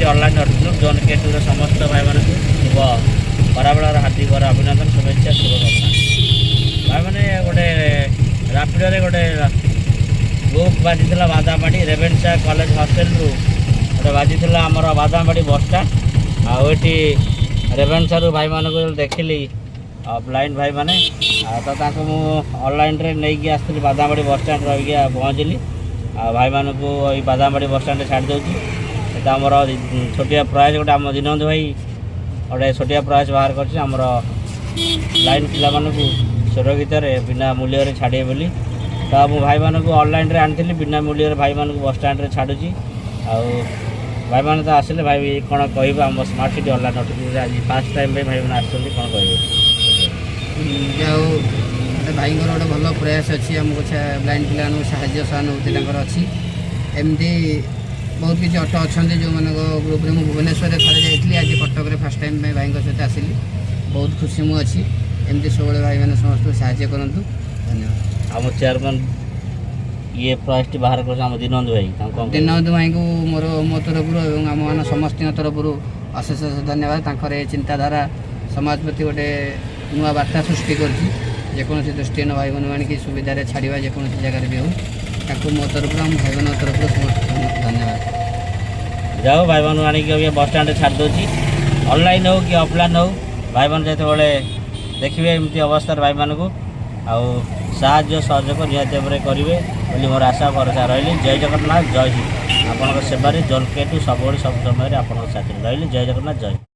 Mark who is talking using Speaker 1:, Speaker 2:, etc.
Speaker 1: City online hospital zone के tour समस्त भाई मान शुभ खराबेलार हार्दिक अभिनंदन शुभेच्छा शुभकामना। भाई मैंने गोटे रापिडे गोटे बुक बाजी बादामाड़ी रेवेन्सा कॉलेज हॉस्टल रु गोटे बाजी आमर बादामाड़ी बस स्टाण आठी रेवेन्सा रु भाई मान देखिली ब्लाइंड भाई मैंने तो ऑनलाइन रे नहीं आसती बादामाड़ी बस स्टाण रही पहुँचली भाई मानक बादामाड़ी बस स्टाण छाड़ दूँगी आमर छोटिया प्रयास गोटे आम दीनबंधु भाई गोटे छोटिया प्रयास बाहर कर ब्लाइंड पिला सुरक्षित बिना मूल्य छाड़े बोली तो मु भाई मानक ऑनलाइन रे आनी बिना मूल्य भाई मानक बस स्टाण छाड़ू भाई मैंने तो आसिले भाई कौन कह आम स्मार्ट सिटी ऑनलाइन हॉस्पिटल आज फास्ट टाइम भाई मैंने आसुँच कौन कह
Speaker 2: भाई गोटे भल प्रयास अच्छी आमको ब्लाइंड पिला साहय सहानुभूति अच्छी एमती बहुत किसी ऑटो अच्छा जो मान ग्रुप में भुवनेश्वर थोड़े जाइए आज कटक फास्ट टाइम भाई सहित आसिली बहुत खुशी मुझे एमती सब भाई मैंने समस्त साहय करूँ धन्यवाद।
Speaker 1: आम चेयरमैन ये प्रयास बाहर कर दीनबंधु भाई
Speaker 2: दीनबंधु भाई को मोर मो तरफ आम मान समस्त तरफ अशेष धन्यवाद ये चिंताधारा समाज प्रति गोटे नुआ बार्ता सृष्टि करजेकोसी दृष्टि भाई बहन आनिक सुविधा छाड़ा जेकोसी जगह भी हो मो तरफ भाई बहन तरफ समस्त धन्यवाद।
Speaker 1: जाओ भाई बहन आनिक बस स्टाण छाड़ दूँगी ऑनलाइन हो कि ऑफलाइन हो भाई बहन जो देखिए एमती अवस्था भाई मान को साहाय्य सहयोग निहत भाव करेंगे बोली मोर आशा भरोसा रही। जय जगन्नाथ जय हिंद आपण सेवारे जन के टू सब सब समय आप साथी रही। जय जगन्नाथ जय।